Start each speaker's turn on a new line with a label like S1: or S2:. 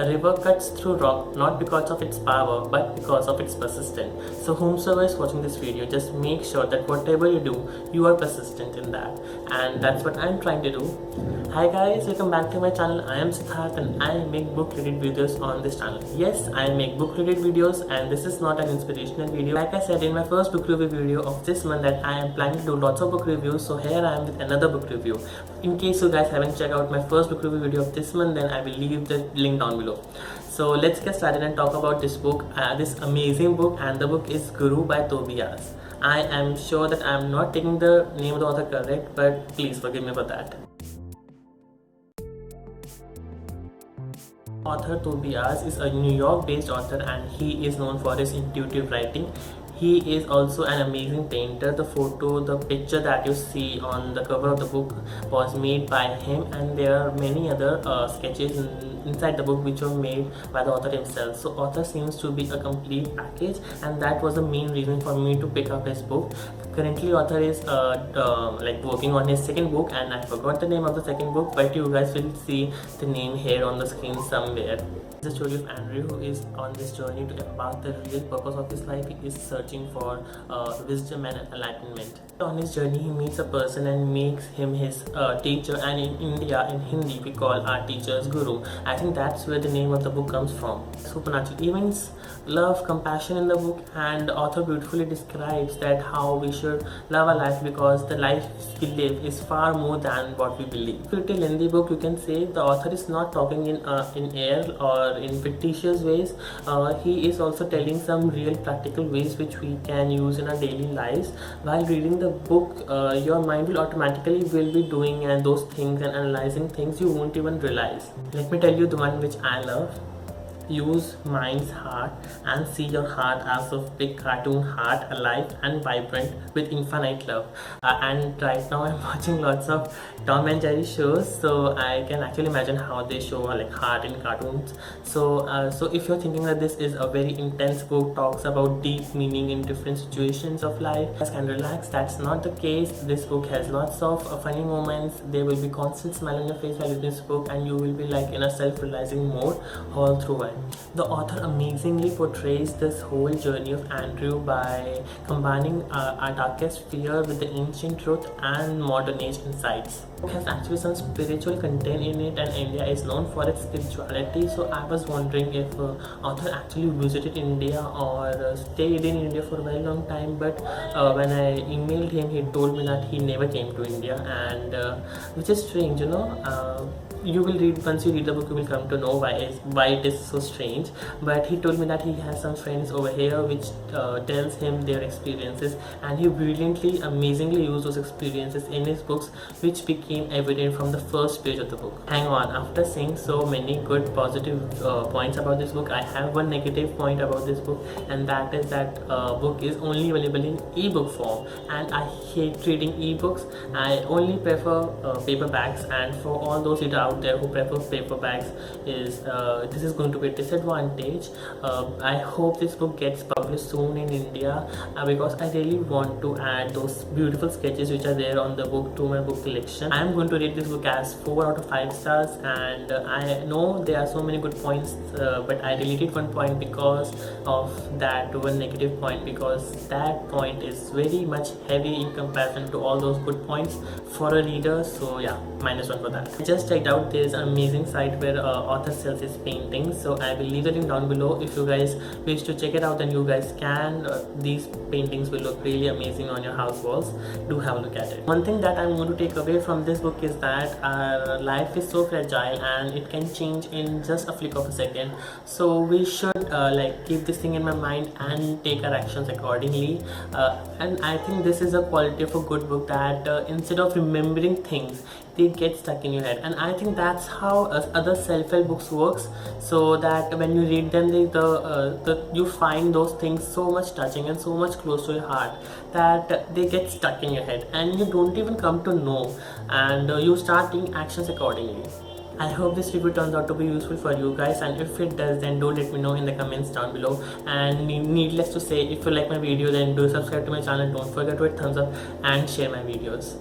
S1: A river cuts through rock not because of its power but because of its persistence. So whomsoever is watching this video, just make sure that whatever you do, you are persistent in that. And that's what I'm trying to do. Hi guys, welcome back to my channel. I am Siddharth and I make book related videos on this channel. Yes, I make book related videos and this is not an inspirational video. Like I said in my first book review video of this month that I am planning to do lots of book reviews. So here I am with another book review. In case you guys haven't checked out my first book review video of this month, then I will leave the link down below. So let's get started and talk about this book, this amazing book, and the book is Guru by Tobias. I am sure that I am not taking the name of the author correct, but please forgive me for that. Author Tobias is a New York based author and he is known for his intuitive writing. He is also an amazing painter. The picture that you see on the cover of the book was made by him, and there are many other sketches inside the book which were made by the author himself. So author seems to be a complete package, and that was the main reason for me to pick up his book. Currently author is like working on his second book, and I forgot the name of the second book, but you guys will see the name here on the screen somewhere. The story of Andrew, who is on this journey to embark the real purpose of his life. He is searching for wisdom and enlightenment. On his journey, he meets a person and makes him his teacher, and in India, in Hindi, we call our teachers Guru. I think that's where the name of the book comes from. Supernatural events, love, compassion in the book, and the author beautifully describes that how we should love our life because the life we live is far more than what we believe. If you tell in the book, you can say the author is not talking in air or in fictitious ways. He is also telling some real practical ways which we can use in our daily lives. While reading the book, your mind will automatically be doing and those things and analyzing things you won't even realize. Let me tell you the one which I love. Use mind's heart and see your heart as a big cartoon heart, alive and vibrant with infinite love. And right now I'm watching lots of Tom and Jerry shows, so I can actually imagine how they show like heart in cartoons. So if you're thinking that this is a very intense book, talks about deep meaning in different situations of life, just can relax. That's not the case. This book has lots of funny moments. There will be constant smile on your face while reading this book, and you will be like in a self-realizing mode all through it. The author amazingly portrays this whole journey of Andrew by combining our darkest fear with the ancient truth and modern age insights. The book has actually some spiritual content in it, and India is known for its spirituality. So I was wondering if author actually visited India or stayed in India for a very long time. But when I emailed him, he told me that he never came to India, and which is strange, you know. You will read, once you read the book, you will come to know why it is so strange. But he told me that he has some friends over here which tells him their experiences, and he brilliantly, amazingly used those experiences in his books, which became evident from the first page of the book. Hang on, after saying so many good positive points about this book, I have one negative point about this book, and that is that book is only available in ebook form, and I hate reading ebooks. I only prefer paperbacks, and for all those readers out there who prefer paperbacks, this is going to be a disadvantage. I hope this book gets published soon in India because I really want to add those beautiful sketches which are there on the book to my book collection. I am going to rate this book as 4 out of 5 stars, and I know there are so many good points, but I deleted one point because of that one negative point, because that point is very much heavy in comparison to all those good points for a reader. So yeah, -1 for that. I just checked out, there's an amazing site where author sells his paintings, so I will leave the link down below. If you guys wish to check it out, then you guys can. These paintings will look really amazing on your house walls. Do have a look at it. One thing that I'm going to take away from this book is that our life is so fragile and it can change in just a flick of a second. So we should like keep this thing in my mind and take our actions accordingly. And I think this is a quality of a good book, that instead of remembering things, they get stuck in your head. And I think that's how other self-help books works, so that when you read them, you find those things so much touching and so much close to your heart that they get stuck in your head and you don't even come to know, and you start taking actions accordingly. I hope this review turns out to be useful for you guys, and if it does, then do let me know in the comments down below. And needless to say, if you like my video, then do subscribe to my channel. Don't forget to hit thumbs up and share my videos.